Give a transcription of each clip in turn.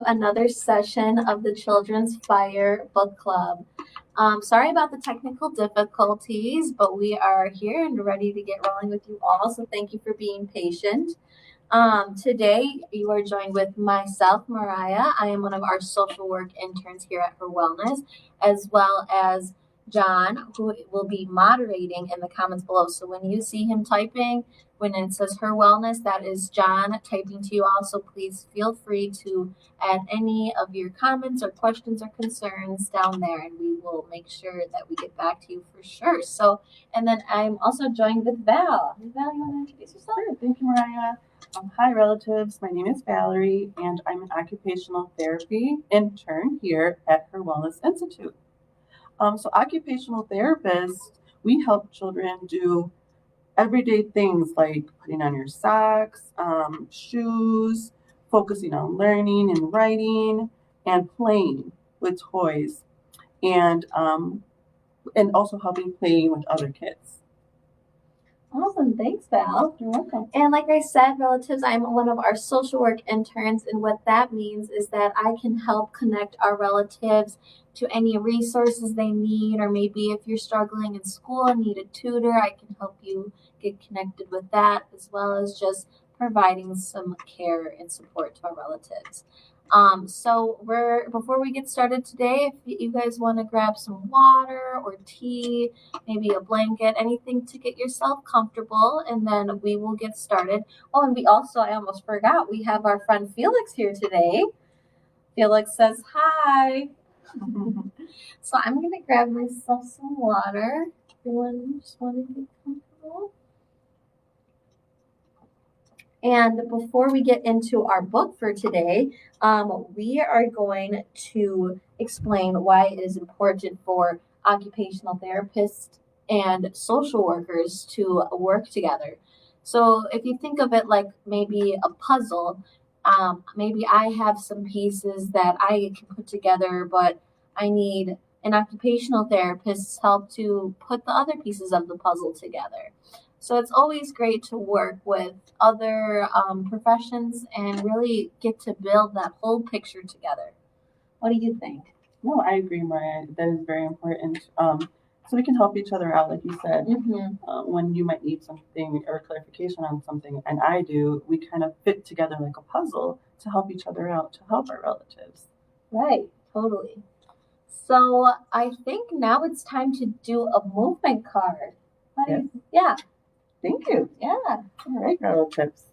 another session of the Children's Fire Book Club. Sorry about the technical difficulties, but we are here and ready to get rolling with you all, so thank you for being patient. Today, you are joined with myself, Mariah. I am one of our social work interns here at HIR Wellness, as well as John, who will be moderating in the comments below. So when you see him typing, when it says HIR Wellness, that is John typing to you all. So please feel free to add any of your comments or questions or concerns down there, and we will make sure that we get back to you for sure. So, and then I'm also joined with Val. Val, you want to introduce yourself? Sure. Thank you, Mariah. Hi, relatives. My name is Valerie, and I'm an occupational therapy intern here at HIR Wellness Institute. So occupational therapists, we help children do everyday things like putting on your socks, shoes, focusing on learning and writing, and playing with toys, and also helping playing with other kids. Awesome. Thanks, Val. You're welcome. And like I said, relatives, I'm one of our social work interns, and what that means is that I can help connect our relatives to any resources they need, or maybe if you're struggling in school and need a tutor, I can help you get connected with that, as well as just providing some care and support to our relatives. So before we get started today, if you guys want to grab some water or tea, maybe a blanket, anything to get yourself comfortable, and then we will get started. Oh, and I almost forgot, we have our friend Felix here today. Felix says hi. So I'm going to grab myself some water. Everyone just want to get comfortable. And before we get into our book for today, we are going to explain why it is important for occupational therapists and social workers to work together. So if you think of it like maybe a puzzle, maybe I have some pieces that I can put together, but I need an occupational therapist's help to put the other pieces of the puzzle together. So it's always great to work with other professions and really get to build that whole picture together. What do you think? No, I agree, Mariah. That is very important. So we can help each other out, like you said. When you might need something or clarification on something, and I do, we kind of fit together like a puzzle to help each other out, to help our relatives. Right, totally. So I think now it's time to do a movement card. Yeah. Thank you. Yeah. All right, relatives.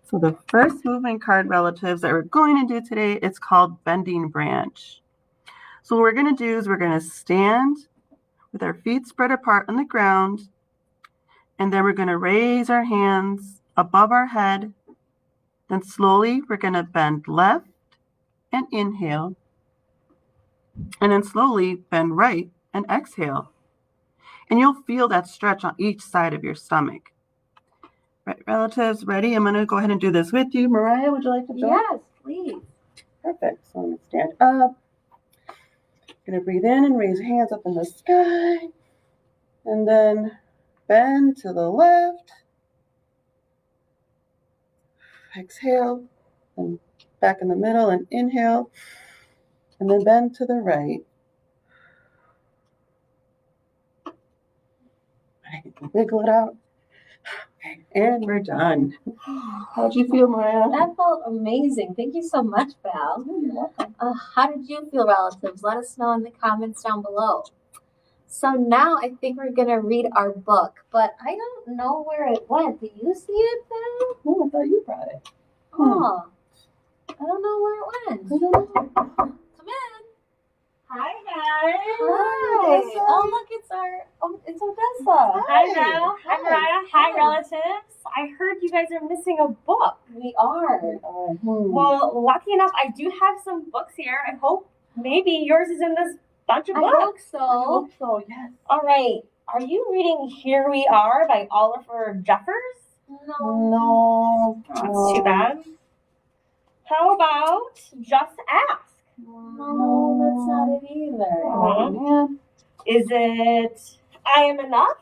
So the first movement card, relatives, that we're going to do today, it's called Bending Branch. So what we're going to do is we're going to stand with our feet spread apart on the ground, and then we're going to raise our hands above our head. Then slowly we're going to bend left and inhale, and then slowly bend right and exhale. And you'll feel that stretch on each side of your stomach. Right, relatives, ready? I'm going to go ahead and do this with you. Mariah, would you like to join? Yes, please. Perfect. So I'm going to stand up. Going to breathe in and raise your hands up in the sky. And then bend to the left. Exhale. And back in the middle and inhale. And then bend to the right. Wiggle it out. Okay, and we're done. How'd you feel, Mariah? That felt amazing. Thank you so much, Val. You're welcome. How did you feel, relatives? Let us know in the comments down below. So now I think we're going to read our book, but I don't know where it went. Do you see it, Val? Oh, I thought you brought it. Oh, I don't know where it went. Come in. Hi, guys. Hi. Odessa. Oh, look, it's Odessa. Hi, Val. Hi, Mariah. Hi, relatives. I heard you guys are missing a book. We are. Well, lucky enough, I do have some books here. I hope maybe yours is in this bunch of books. I hope so. I hope so, yes. All right. Are you reading Here We Are by Oliver Jeffers? No. That's too bad. How about Just Ask? No, that's not it either. Oh, man. Is it I Am Enough?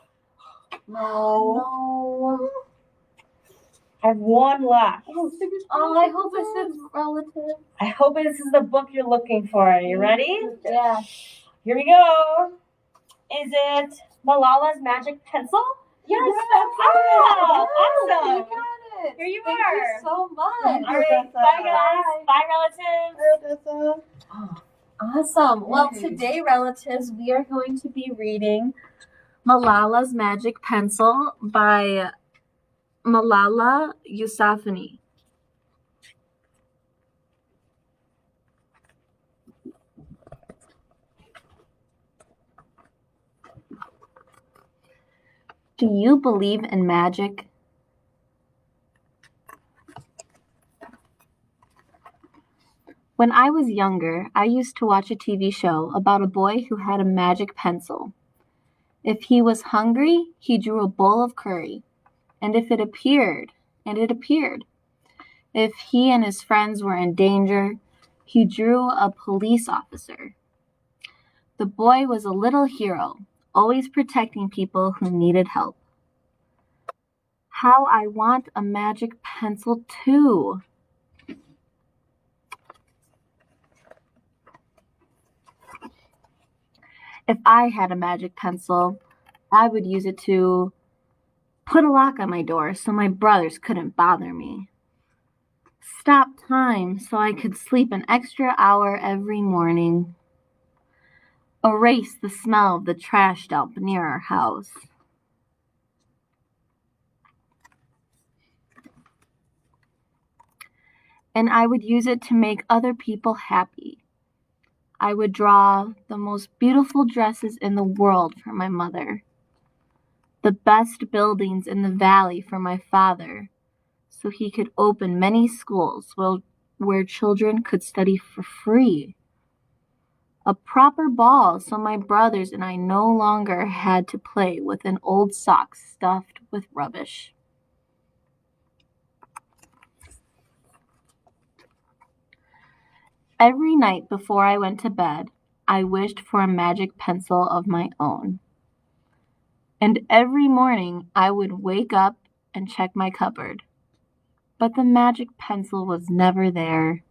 No. No. I have one left. Oh, I hope it says relative. I hope this is the book you're looking for. Are you ready? Yeah. Here we go. Is it Malala's Magic Pencil? Yes, Oh, awesome. You got it. Here you Thank are. you so much. All right. Bye, guys. Bye, relatives. Awesome. Well, today, relatives, we are going to be reading Malala's Magic Pencil by Malala Yousafzai. Do you believe in magic? When I was younger, I used to watch a TV show about a boy who had a magic pencil. If he was hungry, he drew a bowl of curry, and if it appeared, and it appeared. If he and his friends were in danger, he drew a police officer. The boy was a little hero, always protecting people who needed help. How I want a magic pencil too. If I had a magic pencil, I would use it to put a lock on my door so my brothers couldn't bother me. Stop time so I could sleep an extra hour every morning. Erase the smell of the trash dump near our house. And I would use it to make other people happy. I would draw the most beautiful dresses in the world for my mother, the best buildings in the valley for my father, so he could open many schools where children could study for free. A proper ball so my brothers and I no longer had to play with an old sock stuffed with rubbish. Every night before I went to bed, I wished for a magic pencil of my own. And every morning I would wake up and check my cupboard. But the magic pencil was never there.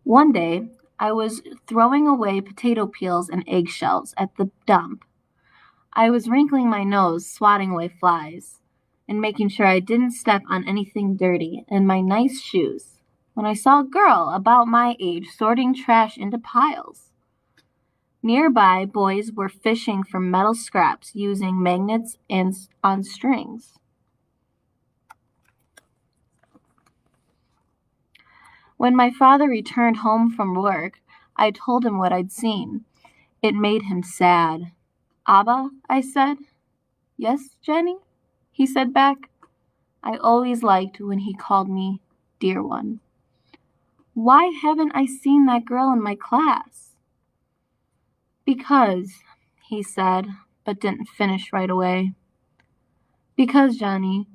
One day, I was throwing away potato peels and eggshells at the dump. I was wrinkling my nose, swatting away flies, and making sure I didn't step on anything dirty in my nice shoes, when I saw a girl about my age sorting trash into piles. Nearby, boys were fishing for metal scraps using magnets and on strings. When my father returned home from work, I told him what I'd seen. It made him sad. "Abba," I said. "Yes, Jenny?" he said back. I always liked when he called me dear one. "Why haven't I seen that girl in my class?" "Because," he said, but didn't finish right away. "Because, Johnny,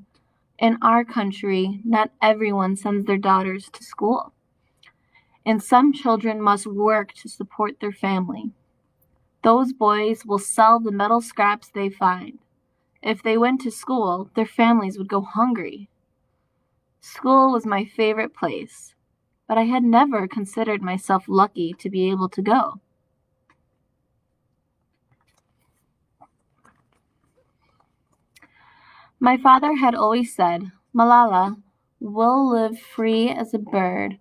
in our country, not everyone sends their daughters to school. And some children must work to support their family. Those boys will sell the metal scraps they find. If they went to school, their families would go hungry. School was my favorite place, but I had never considered myself lucky to be able to go." My father had always said, "Malala will live free as a bird."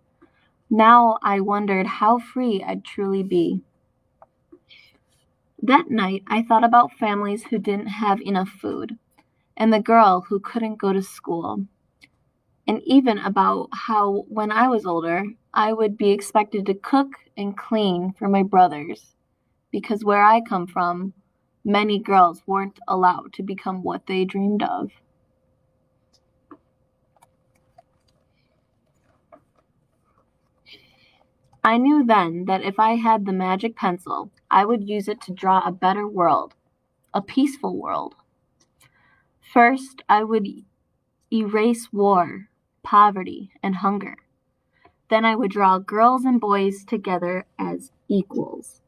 Now I wondered how free I'd truly be. That night, I thought about families who didn't have enough food, and the girl who couldn't go to school, and even about how, when I was older, I would be expected to cook and clean for my brothers, because where I come from, many girls weren't allowed to become what they dreamed of. I knew then that if I had the magic pencil, I would use it to draw a better world, a peaceful world. First, I would erase war, poverty, and hunger. Then I would draw girls and boys together as equals.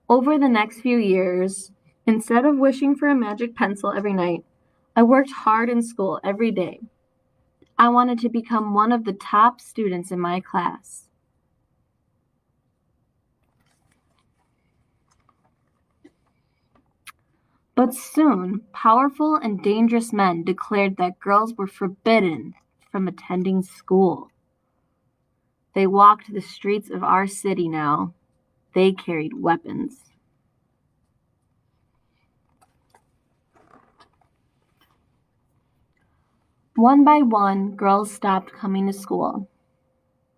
Over the next few years, instead of wishing for a magic pencil every night, I worked hard in school every day. I wanted to become one of the top students in my class. But soon, powerful and dangerous men declared that girls were forbidden from attending school. They walked the streets of our city now. They carried weapons. One by one, girls stopped coming to school.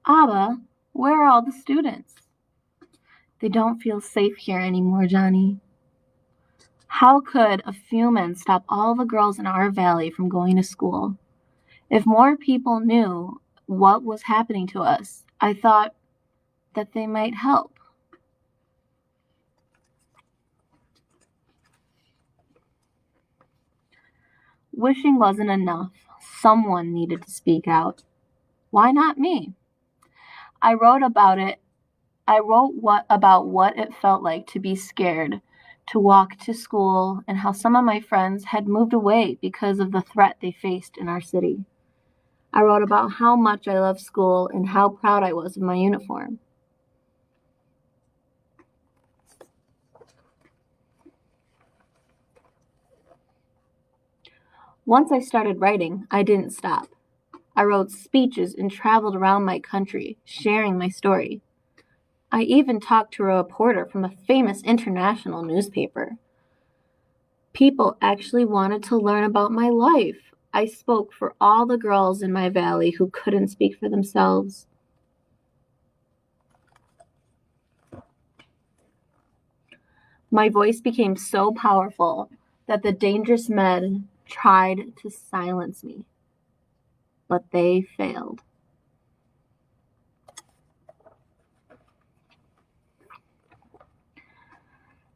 Abba, where are all the students? They don't feel safe here anymore, Johnny. How could a few men stop all the girls in our valley from going to school? If more people knew what was happening to us, I thought that they might help. Wishing wasn't enough. Someone needed to speak out. Why not me? I wrote about what it felt like to be scared, to walk to school, and how some of my friends had moved away because of the threat they faced in our city. I wrote about how much I loved school and how proud I was of my uniform. Once I started writing, I didn't stop. I wrote speeches and traveled around my country, sharing my story. I even talked to a reporter from a famous international newspaper. People actually wanted to learn about my life. I spoke for all the girls in my valley who couldn't speak for themselves. My voice became so powerful that the dangerous men tried to silence me, but they failed.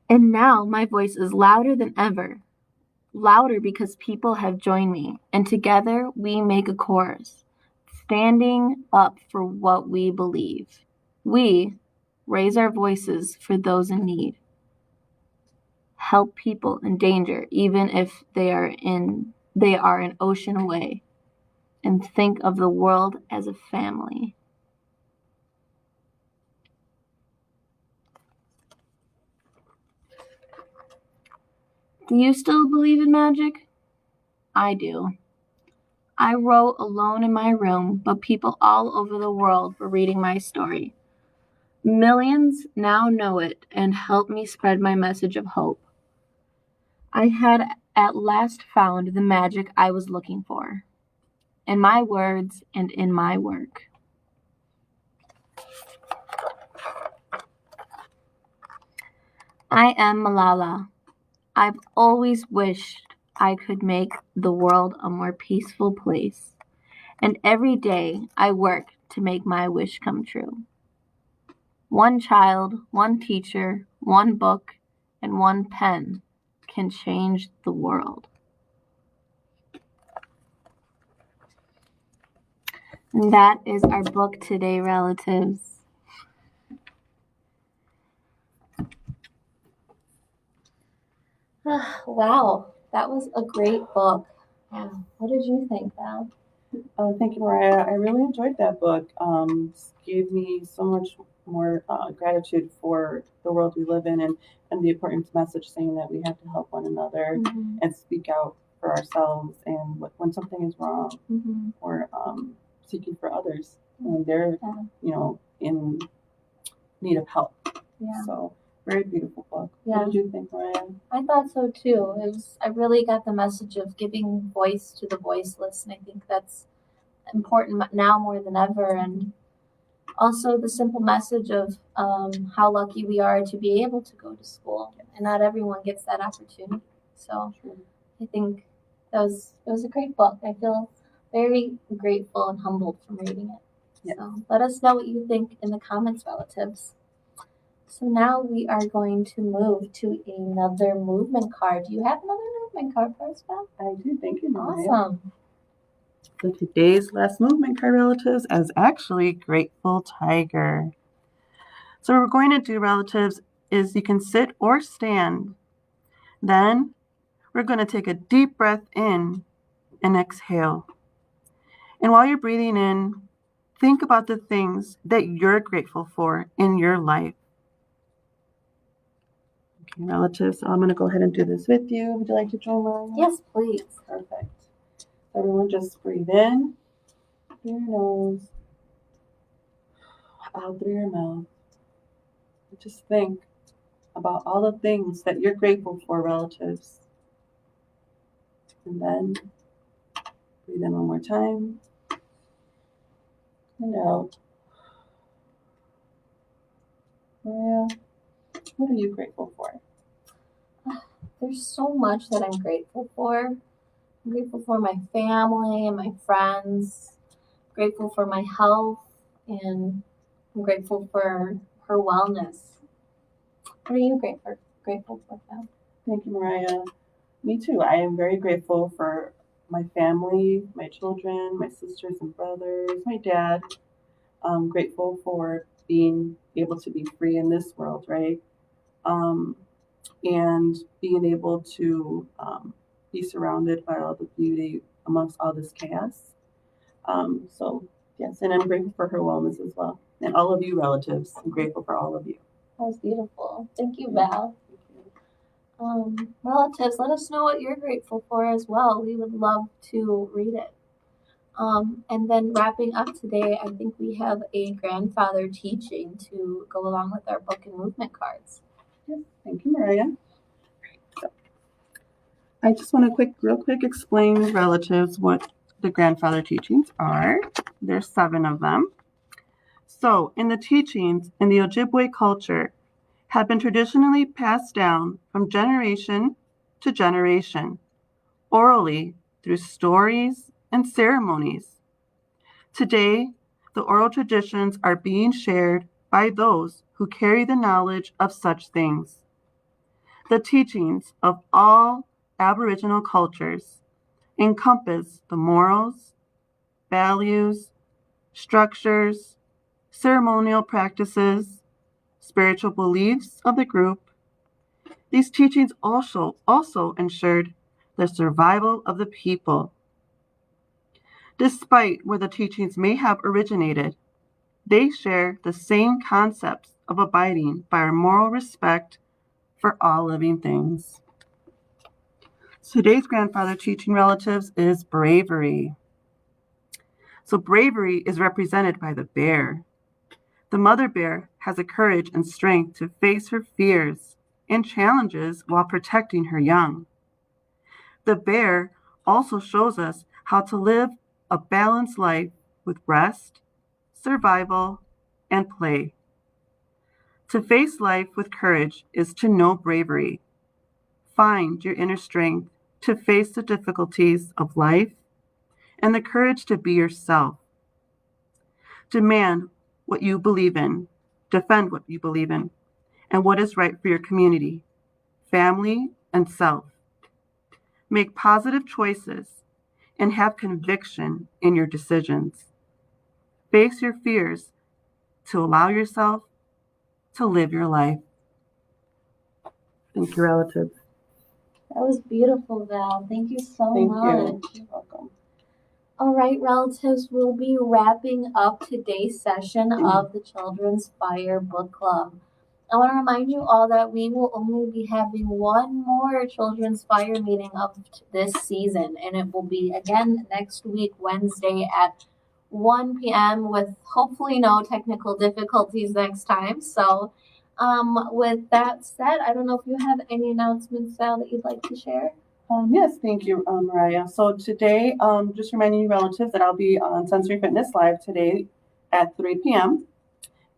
And now my voice is louder than ever, louder because people have joined me, and together we make a chorus, standing up for what we believe. We raise our voices for those in need. Help people in danger, even if they are an ocean away, and think of the world as a family. Do you still believe in magic? I do. I wrote alone in my room, but people all over the world were reading my story. Millions now know it and help me spread my message of hope. I had at last found the magic I was looking for, in my words and in my work. I am Malala. I've always wished I could make the world a more peaceful place, and every day I work to make my wish come true. One child, one teacher, one book, and one pen can change the world. And that is our book today, relatives. Wow, that was a great book. What did you think, Val? Thank you, Mariah. I really enjoyed that book. Gave me so much more gratitude for the world we live in and the important message saying that we have to help one another and speak out for ourselves and when something is wrong or seeking for others when they're, in need of help. Yeah. So very beautiful book. Yeah. What did you think, Mariah? I thought so too. I really got the message of giving voice to the voiceless, and I think that's important now more than ever. And also the simple message of how lucky we are to be able to go to school, and not everyone gets that opportunity. So I think it was a great book. I feel very grateful and humbled from reading it. Yeah. So let us know what you think in the comments, relatives. So now we are going to move to another movement card. Do you have another movement card for us, Beth? I do. Thank you, Mariah. Awesome. So today's last movement card, relatives, is actually Grateful Tiger. So what we're going to do, relatives, is you can sit or stand. Then we're going to take a deep breath in and exhale. And while you're breathing in, think about the things that you're grateful for in your life. Okay, relatives, so I'm going to go ahead and do this with you. Would you like to join me? Yes, please. Perfect. Everyone just breathe in through your nose, out through your mouth. Just think about all the things that you're grateful for, relatives. And then breathe in one more time. And out. Maria, what are you grateful for? There's so much that I'm grateful for. I'm grateful for my family and my friends. I'm grateful for my health, and I'm grateful for her wellness. What are you grateful for, Val? Thank you, Mariah. Me too. I am very grateful for my family, my children, my sisters and brothers, my dad. I'm grateful for being able to be free in this world, right? And being able to be surrounded by all the beauty amongst all this chaos. So yes, and I'm grateful for her wellness as well. And all of you relatives, I'm grateful for all of you. That was beautiful. Thank you, Val. Relatives, let us know what you're grateful for as well. We would love to read it. And then wrapping up today, I think we have a grandfather teaching to go along with our book and movement cards. Yes, thank you, Mariah. So, I just want to real quick explain relatives what the grandfather teachings are. There's 7 of them. So, in the teachings in the Ojibwe culture, have been traditionally passed down from generation to generation, orally through stories and ceremonies. Today, the oral traditions are being shared by those who carry the knowledge of such things. The teachings of all Aboriginal cultures encompass the morals, values, structures, ceremonial practices, spiritual beliefs of the group. These teachings also ensured the survival of the people. Despite where the teachings may have originated, they share the same concepts of abiding by our moral respect for all living things. Today's grandfather teaching, relatives, is bravery. So bravery is represented by the bear. The mother bear has the courage and strength to face her fears and challenges while protecting her young. The bear also shows us how to live a balanced life with rest, survival, and play. To face life with courage is to know bravery. Find your inner strength to face the difficulties of life and the courage to be yourself. Demand what you believe in, defend what you believe in, and what is right for your community, family, and self. Make positive choices and have conviction in your decisions. Face your fears to allow yourself to live your life. Thank you, relatives. That was beautiful, Val. Thank you so Thank much. you. You're welcome. All right, relatives, we'll be wrapping up today's session of the Children's Fire Book Club. I want to remind you all that we will only be having one more Children's Fire meeting of this season, and it will be again next week, Wednesday at 1 p.m. with hopefully no technical difficulties next time. So, with that said, I don't know if you have any announcements, Val, that you'd like to share. Yes, thank you, Mariah. So today, just reminding you relatives that I'll be on Sensory Fitness Live today at 3 p.m.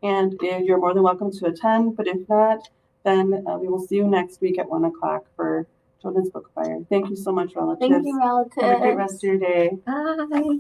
And you're more than welcome to attend, but if not, then we will see you next week at 1 o'clock for Children's Book Fire. Thank you so much, relatives. Thank you, relatives. Have a great rest of your day. Bye.